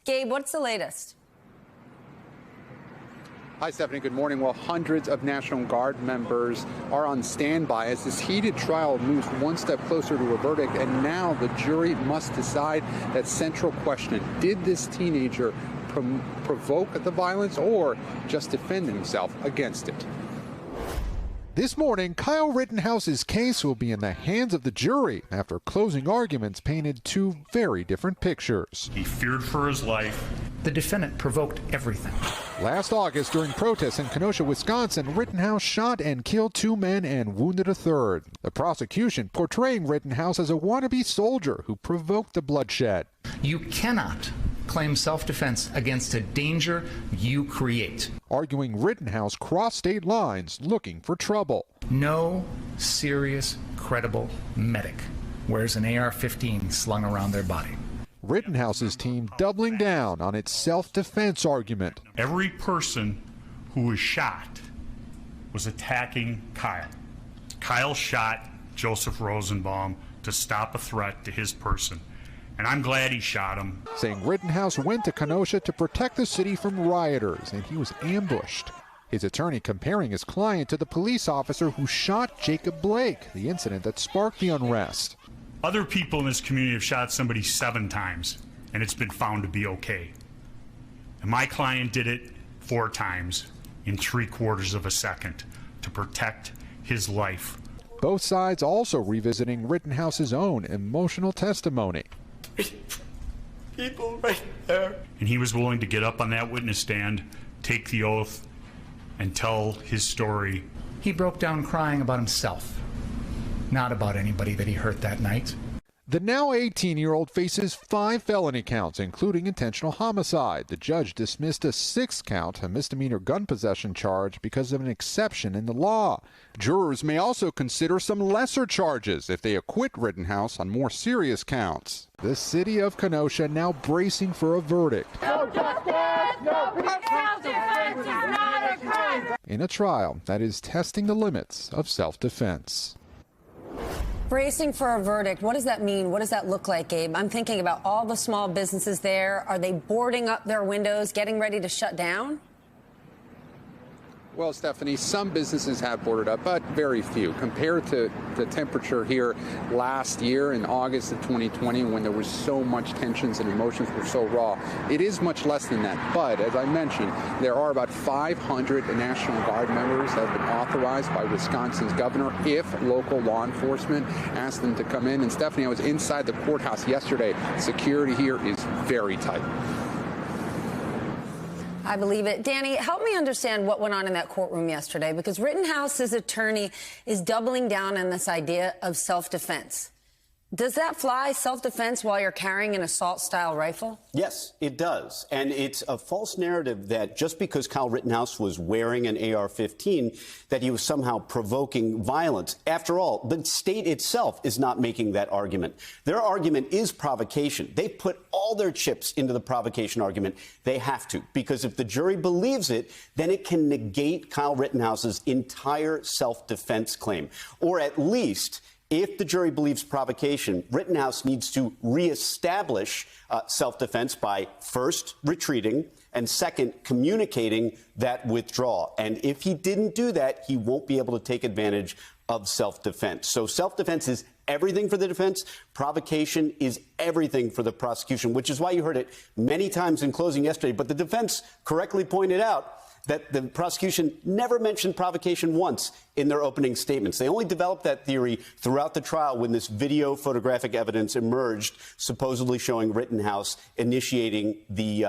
Gabe, what's the latest? Hi, Stephanie. Good morning. Well, hundreds of National Guard members are on standby as this heated trial moves one step closer to a verdict. And now the jury must decide that central question. Did this teenager provoke the violence or just defend himself against it? This morning, Kyle Rittenhouse's case will be in the hands of the jury after closing arguments painted two very different pictures. He feared for his life. The defendant provoked everything. Last August, during protests in Kenosha, Wisconsin, Rittenhouse shot and killed two men and wounded a third. The prosecution portraying Rittenhouse as a wannabe soldier who provoked the bloodshed. You cannot claim self-defense against a danger you create. Arguing Rittenhouse crossed state lines looking for trouble. No serious, credible medic wears an AR-15 slung around their body. Rittenhouse's team doubling down on its self-defense argument. Every person who was shot was attacking Kyle. Kyle shot Joseph Rosenbaum to stop a threat to his person. And I'm glad he shot him. Saying Rittenhouse went to Kenosha to protect the city from rioters, and he was ambushed. His attorney comparing his client to the police officer who shot Jacob Blake, the incident that sparked the unrest. Other people in this community have shot somebody 7 times, and it's been found to be okay. And my client did it 4 times in 3/4 of a second to protect his life. Both sides also revisiting Rittenhouse's own emotional testimony. People right there. And he was willing to get up on that witness stand, take the oath, and tell his story. He broke down crying about himself, not about anybody that he hurt that night. The now 18-year-old faces 5 felony counts, including intentional homicide. The judge dismissed a 6th count, a misdemeanor gun possession charge, because of an exception in the law. Jurors may also consider some lesser charges if they acquit Rittenhouse on more serious counts. The city of Kenosha now bracing for a verdict. No justice, no peace. Self-defense is not a crime. In a trial that is testing the limits of self-defense. Bracing for a verdict. What does that mean? What does that look like, Gabe? I'm thinking about all the small businesses there. Are they boarding up their windows, getting ready to shut down? Well, Stephanie, some businesses have boarded up, but very few. Compared to the temperature here last year in August of 2020, when there was so much tensions and emotions were so raw, it is much less than that. But as I mentioned, there are about 500 National Guard members that have been authorized by Wisconsin's governor if local law enforcement asks them to come in. And Stephanie, I was inside the courthouse yesterday. Security here is very tight. I believe it. Danny, help me understand what went on in that courtroom yesterday, because Rittenhouse's attorney is doubling down on this idea of self-defense. Does that fly, self-defense, while you're carrying an assault-style rifle? Yes, it does. And it's a false narrative that just because Kyle Rittenhouse was wearing an AR-15, that he was somehow provoking violence. After all, the state itself is not making that argument. Their argument is provocation. They put all their chips into the provocation argument. They have to, because if the jury believes it, then it can negate Kyle Rittenhouse's entire self-defense claim, or at least, if the jury believes provocation, Rittenhouse needs to reestablish self-defense by first retreating and second communicating that withdrawal. And if he didn't do that, he won't be able to take advantage of self-defense. So self-defense is everything for the defense. Provocation is everything for the prosecution, which is why you heard it many times in closing yesterday. But the defense correctly pointed out that the prosecution never mentioned provocation once in their opening statements. They only developed that theory throughout the trial when this video photographic evidence emerged, supposedly showing Rittenhouse initiating the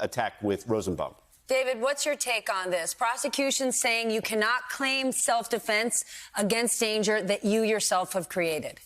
attack with Rosenbaum. David, what's your take on this? Prosecution saying you cannot claim self-defense against danger that you yourself have created.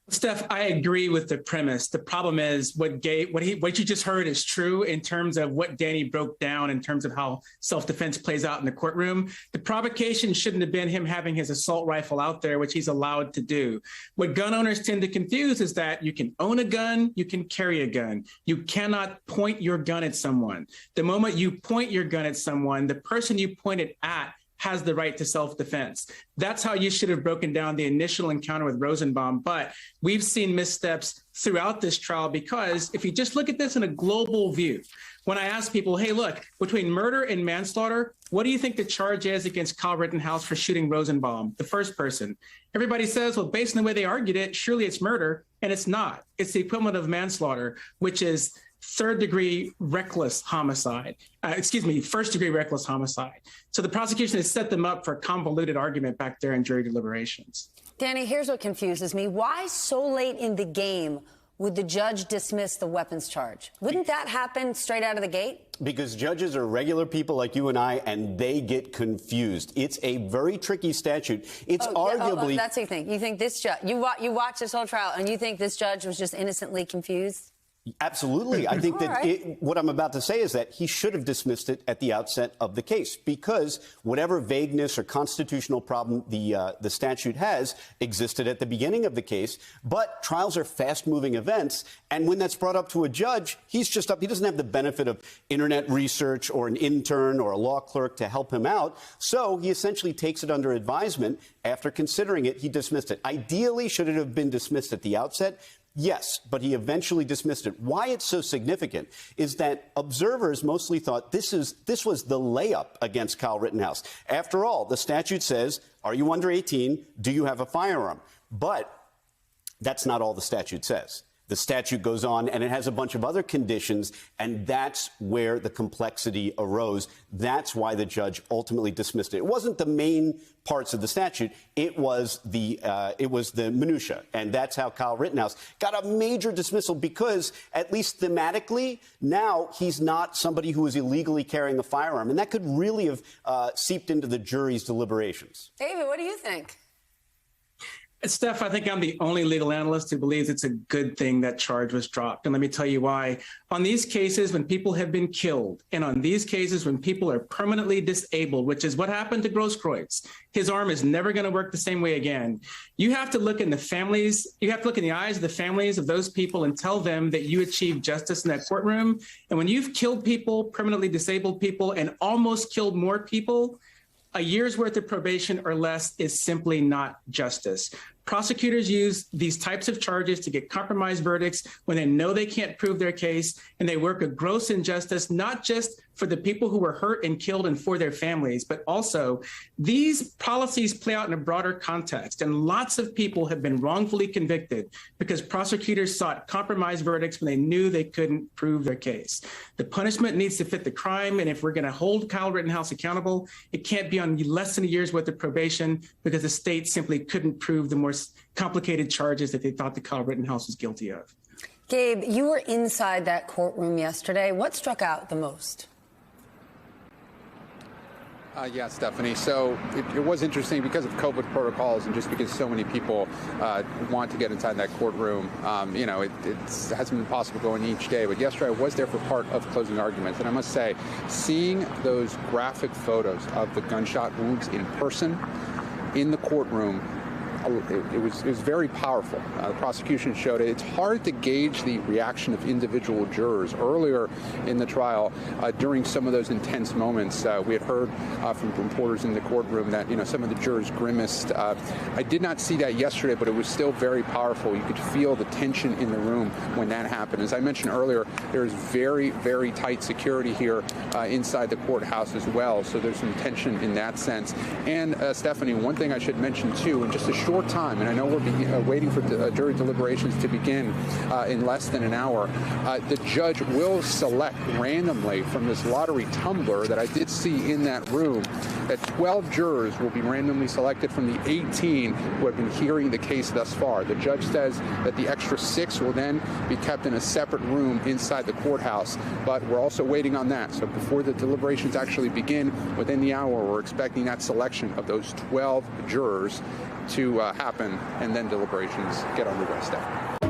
Steph, I agree with the premise. The problem is what you just heard is true in terms of what Danny broke down in terms of how self-defense plays out in the courtroom. The provocation shouldn't have been him having his assault rifle out there, which he's allowed to do. What gun owners tend to confuse is that you can own a gun, you can carry a gun. You cannot point your gun at someone. The moment you point your gun at someone, the person you point it at has the right to self-defense. That's how you should have broken down the initial encounter with Rosenbaum. But we've seen missteps throughout this trial because if you just look at this in a global view, when I ask people, hey, look, between murder and manslaughter, what do you think the charge is against Kyle Rittenhouse for shooting Rosenbaum, the first person? Everybody says, well, based on the way they argued it, surely it's murder. And it's not. It's the equivalent of manslaughter, which is third-degree reckless homicide. First-degree reckless homicide. So the prosecution has set them up for a convoluted argument back there in jury deliberations. Danny, here's what confuses me. Why so late in the game would the judge dismiss the weapons charge? Wouldn't that happen straight out of the gate? Because judges are regular people like you and I, and they get confused. It's a very tricky statute. It's arguably... that's what you think. You think this judge... You watch this whole trial, and you think this judge was just innocently confused? Absolutely. I think that what I'm about to say is that he should have dismissed it at the outset of the case, because whatever vagueness or constitutional problem the statute has existed at the beginning of the case. But trials are fast-moving events, and when that's brought up to a judge, he's just up. He doesn't have the benefit of internet research or an intern or a law clerk to help him out. So he essentially takes it under advisement. After considering it, he dismissed it. Ideally, should it have been dismissed at the outset? Yes, but he eventually dismissed it. Why it's so significant is that observers mostly thought this was the layup against Kyle Rittenhouse. After all, the statute says, are you under 18? Do you have a firearm? But that's not all the statute says. The statute goes on, and it has a bunch of other conditions, and that's where the complexity arose. That's why the judge ultimately dismissed it. It wasn't the main parts of the statute. It was the minutia, and that's how Kyle Rittenhouse got a major dismissal, because at least thematically, now he's not somebody who is illegally carrying a firearm, and that could really have seeped into the jury's deliberations. David, what do you think? Steph, I think I'm the only legal analyst who believes it's a good thing that charge was dropped. And let me tell you why. On these cases, when people have been killed, and on these cases, when people are permanently disabled, which is what happened to Grosskreutz, his arm is never going to work the same way again. You have to look in the families, you have to look in the eyes of the families of those people and tell them that you achieved justice in that courtroom. And when you've killed people, permanently disabled people, and almost killed more people, a year's worth of probation or less is simply not justice. Prosecutors use these types of charges to get compromised verdicts when they know they can't prove their case, and they work a gross injustice, not just for the people who were hurt and killed and for their families, but also these policies play out in a broader context. And lots of people have been wrongfully convicted because prosecutors sought compromised verdicts when they knew they couldn't prove their case. The punishment needs to fit the crime. And if we're going to hold Kyle Rittenhouse accountable, it can't be on less than a year's worth of probation, because the state simply couldn't prove the more complicated charges that they thought that Kyle Rittenhouse was guilty of. Gabe, you were inside that courtroom yesterday. What struck out the most? Yeah, Stephanie. So it was interesting because of COVID protocols, and just because so many people want to get inside that courtroom. It hasn't been possible going each day. But yesterday I was there for part of closing arguments. And I must say, seeing those graphic photos of the gunshot wounds in person in the courtroom, it was very powerful. The prosecution showed it. It's hard to gauge the reaction of individual jurors. Earlier in the trial, during some of those intense moments, we had heard from reporters in the courtroom that some of the jurors grimaced. I did not see that yesterday, but it was still very powerful. You could feel the tension in the room when that happened. As I mentioned earlier, there's very, very tight security here inside the courthouse as well. So there's some tension in that sense. And Stephanie, one thing I should mention too, in just a short time, and I know we're waiting for jury deliberations to begin in less than an hour, the judge will select randomly from this lottery tumbler that I did see in that room, that 12 jurors will be randomly selected from the 18 who have been hearing the case thus far. The judge says that the extra 6 will then be kept in a separate room inside the courthouse, but we're also waiting on that. So before the deliberations actually begin, within the hour, we're expecting that selection of those 12 jurors to happen, and then deliberations get underway. Steph.